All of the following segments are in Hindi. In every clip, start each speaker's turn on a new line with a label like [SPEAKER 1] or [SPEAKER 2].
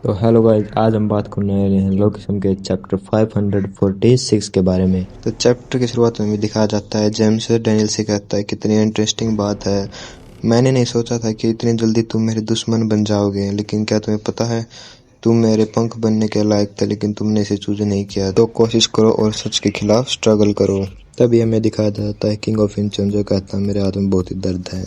[SPEAKER 1] तो हेलो गाइस, आज हम बात करने वाले हैं लोकेशन के चैप्टर 546 के बारे में।
[SPEAKER 2] तो चैप्टर की शुरुआत में भी दिखाया जाता है जेम्स डैनियल से कहता है कितनी इंटरेस्टिंग बात है। मैंने नहीं सोचा था कि इतनी जल्दी तुम मेरे दुश्मन बन जाओगे, लेकिन क्या तुम्हें पता है तुम मेरे पंख बनने के लायक थे, लेकिन तुमने इसे चूज नहीं किया। तो कोशिश करो और सच के खिलाफ स्ट्रगल करो। तभी हमें दिखाया जाता है किंग ऑफ इंचन जो कहता है मेरे हाथ में बहुत ही दर्द है।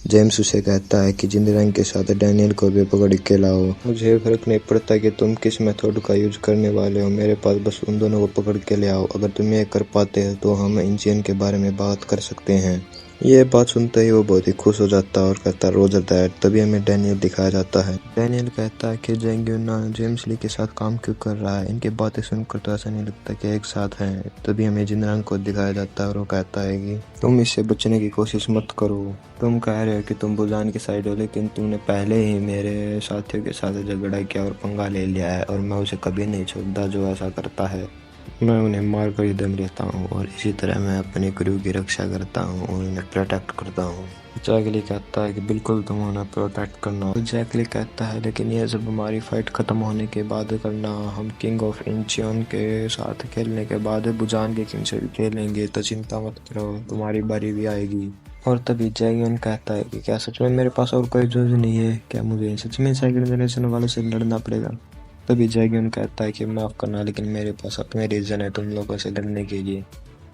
[SPEAKER 2] जेम्स उसे कहता है कि जिंदा रंग के साथ डैनियल को भी पकड़ के लाओ। मुझे फर्क नहीं पड़ता कि तुम किस मेथड का यूज करने वाले हो, मेरे पास बस उन दोनों को पकड़ के ले आओ। अगर तुम ये कर पाते हो तो हम इंचियन के बारे में बात कर सकते हैं। ये बात सुनते ही वो बहुत ही खुश हो जाता है और कहता है रोजर दैट। तभी हमें डैनियल दिखाया जाता है। डैनियल कहता है कि जेंग्यूना जेम्स ली के साथ काम क्यों कर रहा है। इनकी बातें सुनकर तो ऐसा नहीं लगता कि एक साथ हैं। तभी हमें जिनरंग को दिखाया जाता है और वो कहता है कि तुम इससे बचने की कोशिश मत करो। तुम कह रहे हो कि तुम बुजान की साइड हो, लेकिन तुमने पहले ही मेरे साथियों के साथ झगड़ा किया और पंगा ले लिया है, और मैं उसे कभी नहीं छोड़ता जो ऐसा करता है। मैं उन्हें मार कर ही दम लेता हूँ और इसी तरह मैं अपने क्रू की रक्षा करता हूँ और उन्हें प्रोटेक्ट करता हूँ। जैकली कहता है कि बिल्कुल तुम उन्हें प्रोटेक्ट करना। तो जैकली कहता है लेकिन ये सब हमारी फाइट खत्म होने के बाद करना। हम किंग ऑफ इंचियन के साथ खेलने के बाद बुजान के किंग से भी खेलेंगे, तो चिंता मत करो, तुम्हारी बारी भी आएगी। और तभी जैगियन कहता है कि क्या सच में मेरे पास और कोई चॉइस नहीं है? क्या मुझे सच में सेकंड जनरेशन वालों से लड़ना पड़ेगा? तभी जैगियन कहता है कि माफ़ करना, लेकिन मेरे पास अपने रीज़न है तुम लोगों से लड़ने के लिए।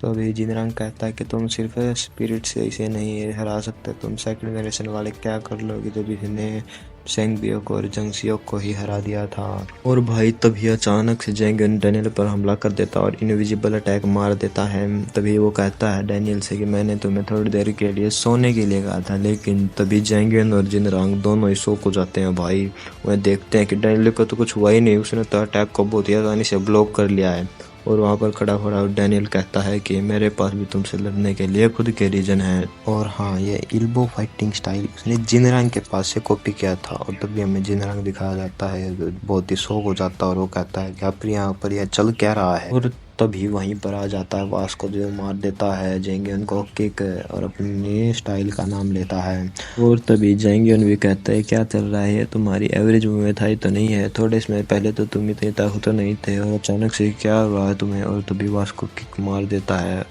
[SPEAKER 2] तो अभी जिनरंग कहता है कि तुम सिर्फ स्पिरिट से इसे नहीं हरा सकते, तुम सेकंड जनरेशन वाले क्या कर लोगे जब इसने सेंगबियोक और जंगसियोक को ही हरा दिया था। और भाई तभी अचानक से जेंगियन डैनियल पर हमला कर देता और इनविजिबल अटैक मार देता है। तभी वो कहता है डैनियल से कि मैंने तुम्हें थोड़ी देर के लिए सोने के लिए कहा था, लेकिन तभी जेंगियन और जिनरंग दोनों ही सो को जाते हैं। भाई वह देखते हैं कि डैनियल को तो कुछ हुआ ही नहीं, उसने तो अटैक को बहुत ही आसानी से ब्लॉक कर लिया है। और वहाँ पर खड़ा खड़ा डैनियल कहता है कि मेरे पास भी तुमसे लड़ने के लिए खुद के रीजन है। और हाँ, ये इल्बो फाइटिंग स्टाइल उसने जिनरंग के पास से कॉपी किया था। और तभी हमें जिनरंग दिखाया जाता है, बहुत ही शौक हो जाता है और वो कहता है कि आप यहाँ पर यह चल क्या रहा है। और तभी वहीं पर आ जाता है वास्को जो मार देता है जेंगियन को किक और अपनी स्टाइल का नाम लेता है। और तभी जेंगियन भी कहता है क्या चल रहा है, तुम्हारी एवरेज में था ही तो नहीं है, थोड़े समय पहले तो तुम इतने ताकतवर नहीं थे और अचानक से क्या हुआ है तुम्हें। और तभी वास्को किक मार देता है।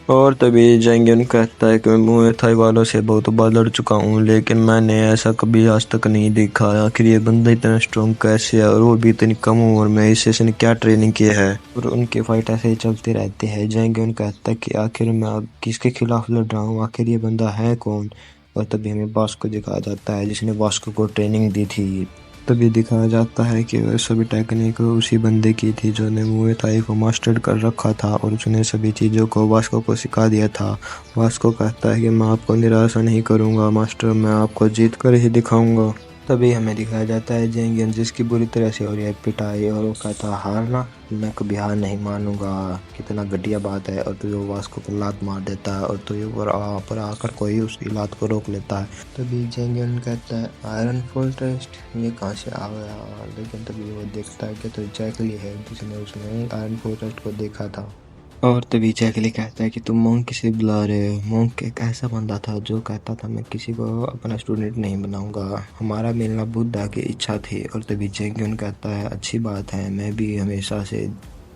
[SPEAKER 2] और तभी जेंगियन कहता है कि मैं मुए थाई वालों से बहुत बार लड़ चुका हूँ, लेकिन मैंने ऐसा कभी आज तक नहीं देखा। आखिर ये बंदा इतना स्ट्रॉन्ग कैसे है, और वो भी इतनी कम उम्र में, इस सेशन क्या ट्रेनिंग की है। और उनकी फाइट ऐसे ही चलती रहती है। जेंगियन कहता है कि आखिर मैं अब किसके खिलाफ लड़ रहा हूँ, आखिर ये बंदा है कौन। और तभी हमें वास्को दिखाया जाता है जिसने वास्को को ट्रेनिंग दी थी। तभी दिखाया जाता है कि वह सभी टेक्निक उसी बंदे की थी जो ने मुए थाई को मास्टर कर रखा था और उसने सभी चीज़ों को वास्को को सिखा दिया था। वास्को कहता है कि मैं आपको निराशा नहीं करूंगा मास्टर, मैं आपको जीत कर ही दिखाऊंगा। तभी हमें दिखाया जाता है जेंगियन जिसकी बुरी तरह से हो रही है पिटाई, और वो कहता है हारना, मैं कभी हार नहीं मानूंगा, कितना घटिया बात है। और तो वो वास्को को लात मार देता है और तो ये पर आकर कोई उसकी लात को रोक लेता है। तभी जेंगियन कहता है आयरन फोर्ट्रेस ये कहाँ से आ गया, लेकिन तभी वो देखता है कि तो जैकली है जिसने उसने आयरन फोर्ट्रेस को देखा था। और तभी जैकली कहता है कि तुम मोंक किसे बुला रहे हो। मोंक एक ऐसा बंदा था जो कहता था मैं किसी को अपना स्टूडेंट नहीं बनाऊंगा, हमारा मिलना बुद्धा की इच्छा थी। और तभी जेंगियन कहता है अच्छी बात है, मैं भी हमेशा से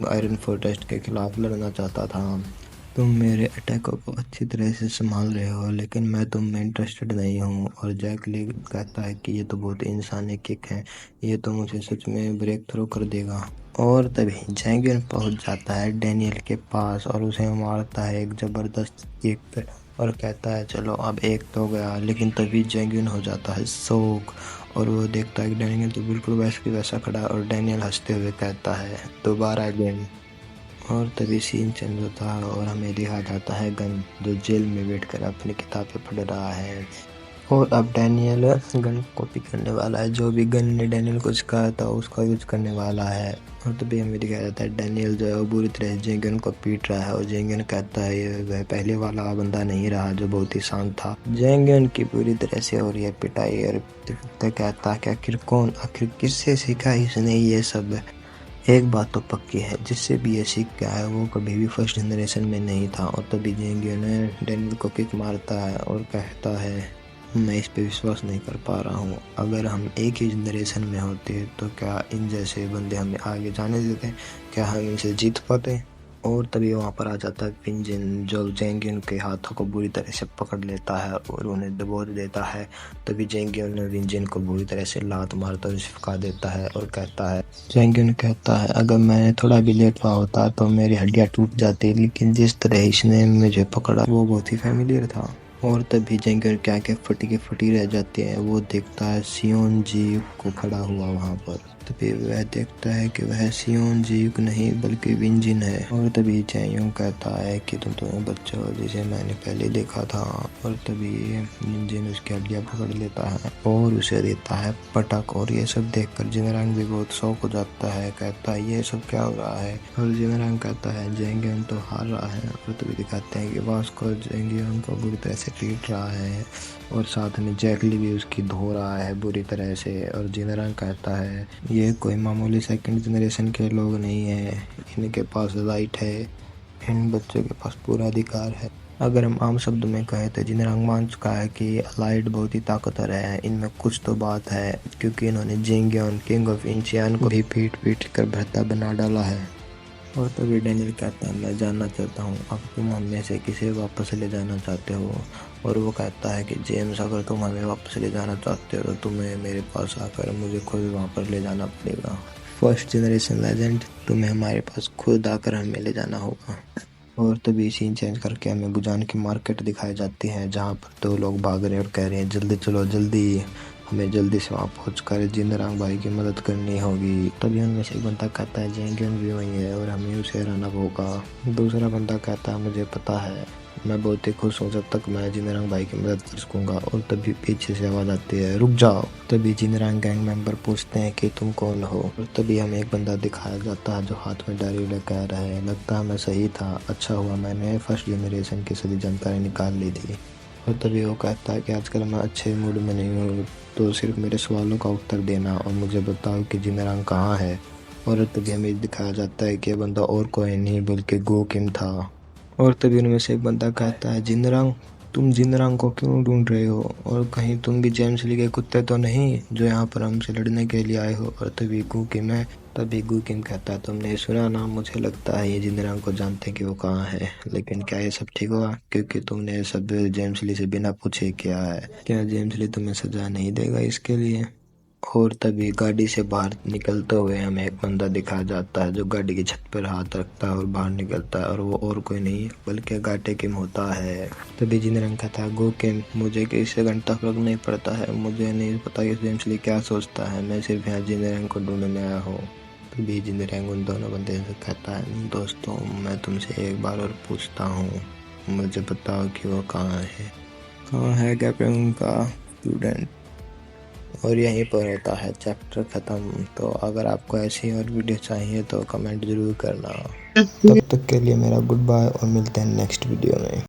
[SPEAKER 2] आयरन फोर्ट्रेस के खिलाफ लड़ना चाहता था। तुम मेरे अटैकों को अच्छी तरह से संभाल रहे हो, लेकिन मैं तुम में इंटरेस्टेड नहीं हूँ। और जैकली कहता है कि ये तो बहुत इंसानी किक है, ये तो मुझे सच में ब्रेक थ्रू कर देगा। और तभी जेंगियन पहुंच जाता है डैनियल के पास और उसे मारता है एक जबरदस्त किक पे और कहता है चलो अब एक तो गया। लेकिन तभी जेंगियन हो जाता है शौक और वो देखता है कि डैनियल तो बिल्कुल वैसे की वैसा खड़ा है। और डैनियल हंसते हुए कहता है दोबारा गेम। और तभी सीन चेंज होता है और हमें दिखाया जाता है गन जो जेल में बैठकर अपनी किताबें पढ़ रहा है। और अब डैनियल गन कॉपी करने वाला है, जो भी गन ने डैनियल को सिखाया था उसका यूज करने वाला है। और तभी हमें दिखाया जाता है डैनियल जो है वो बुरी तरह से जेंगियन को पीट रहा है और जेंगियन कहता है ये वह पहले वाला बंदा नहीं रहा जो बहुत ही शांत था। जेंगियन की पूरी तरह से हो रही है पिटाई और कहता है कि आखिर कौन, आखिर किससे सीखा इसने ये सब। एक बात तो पक्की है, जिससे भी ये सीख गया है वो कभी भी फर्स्ट जनरेशन में नहीं था। और तभी जेंगियन डैनियल को किक मारता है और कहता है मैं इस पे विश्वास नहीं कर पा रहा हूँ। अगर हम एक ही जनरेशन में होते तो क्या इन जैसे बंदे हमें आगे जाने देते? क्या हम इनसे जीत पाते? और तभी वहाँ पर आ जाता है विंजिन, जो जेंगिन के हाथों को बुरी तरह से पकड़ लेता है और उन्हें दबोच देता है। तभी जेंगिन विंजिन को बुरी तरह से लात मारता और चिपका देता है और कहता है, जेंगिन कहता है, अगर मैंने थोड़ा भी लेट हुआ होता तो मेरी हड्डियाँ टूट जाती, लेकिन जिस तरह इसने मुझे पकड़ा वो बहुत ही फैमिलियर था। और तभी जेंगिन क्या क्या फटी रह जाती है। वो देखता है सियोन जी को खड़ा हुआ वहाँ पर। तभी वह देखता है कि वह सियोन जी नहीं बल्कि विंजिन है। और तभी चैंग कहता है कि तुम दोनों बच्चे हो जिसे मैंने पहले देखा था। और तभी विंजिन उसकी हड्डियाँ पकड़ लेता है और उसे देता है पटक। और ये सब देखकर जिनरांग भी बहुत शौक हो जाता है, कहता है ये सब क्या हो रहा है। और जिनरांग कहता है जेंगिन तो हार रहा है। और तभी दिखाते हैं कि वास्को जेंगिन को बुरी तरह से पीट रहा है और साथ में जैकली भी उसकी धो रहा है बुरी तरह से। और जिनरांग कहता है ये कोई मामूली सेकंड जनरेशन के लोग नहीं है, इनके पास राइट है, इन बच्चों के पास पूरा अधिकार है। अगर हम आम शब्द में कहें तो जिनरांग मान चुका है कि अलाइड बहुत ही ताकतवर है, इनमें कुछ तो बात है, क्योंकि इन्होंने जेंगियन किंग ऑफ इंचियन को भी पीट कर भरता बना डाला है। और तभी डैनियल कहता है मैं जानना चाहता हूँ अब तुम हम में से किसे वापस ले जाना चाहते हो। और वो कहता है कि जेम्स अगर तुम हमें वापस ले जाना चाहते हो तो तुम्हें मेरे पास आकर मुझे खुद वहाँ पर ले जाना पड़ेगा। फर्स्ट जनरेशन लेजेंड, तुम्हें हमारे पास खुद आकर हमें ले जाना होगा। और तभी सीन चेंज करके हमें बुजान की मार्केट दिखाई जाती है, जहाँ पर दो लोग भाग रहे हैं और कह रहे हैं जल्दी चलो जल्दी, हमें जल्दी से वहाँ पहुँच कर जिनरांग भाई की मदद करनी होगी। तभी उनमें से एक बंदा कहता है जेंगियन भी वही है और हमें उसे हराना होगा। दूसरा बंदा कहता है मुझे पता है, मैं बहुत ही खुश हूँ जब तक मैं जिनरांग भाई की मदद कर सकूंगा। और तभी पीछे से आवाज आती है रुक जाओ। तभी जिनरांग गैंग मेंबर पूछते हैं कि तुम कौन हो। और तभी हमें एक बंदा दिखाया जाता है जो हाथ में डायरी लेकर आ रहा है। लगता है मैं सही था, अच्छा हुआ मैंने फर्स्ट जनरेशन की सभी जानकारी निकाल ली थी। और तभी वो कहता है कि आजकल मैं अच्छे मूड में नहीं हूँ, तो सिर्फ मेरे सवालों का उत्तर देना और मुझे बताओ कि जिनरांग कहाँ है। और तभी हमें दिखाया जाता है कि ये बंदा और कोई नहीं बल्कि गो किम था। और तभी उनमें से एक बंदा कहता है जिनरांग, तुम जिनरांग को क्यों ढूंढ रहे हो, और कहीं तुम भी जेम्स ली के कुत्ते तो नहीं जो यहाँ पर हमसे लड़ने के लिए आए हो। और तभी गो किम है। तभी गो किम कहता है तुमने सुना ना, मुझे लगता है ये जिनरांग को जानते हैं कि वो कहाँ है, लेकिन क्या ये सब ठीक होगा क्योंकि तुमने सब जेम्स ली से बिना पूछे किया है। क्या जेम्स ली तुम्हें सजा नहीं देगा इसके लिए? और तभी गाड़ी से बाहर निकलते हुए हमें एक बंदा दिखाया जाता है जो गाड़ी की छत पर हाथ रखता है और बाहर निकलता है। और वो और कोई नहीं बल्कि गाटे किम होता है। तभी जिनरांग कहता है गो किम, मुझे किसी घंटा फर्क नहीं पड़ता है, मुझे नहीं पता कि जेम्स ली क्या सोचता है, मैं सिर्फ यहाँ जिनरांग को ढूंढने आया हूँ। तभी जिनरांग उन दोनों बंदे से कहता है दोस्तों मैं तुमसे एक बार और पूछता हूँ, मुझे बताओ कि वो कहाँ है कैप्टन का स्टूडेंट। और यहीं पर होता है चैप्टर ख़त्म। तो अगर आपको ऐसी और वीडियो चाहिए तो कमेंट ज़रूर करना। तब तक के लिए मेरा गुड बाय और मिलते हैं नेक्स्ट वीडियो में।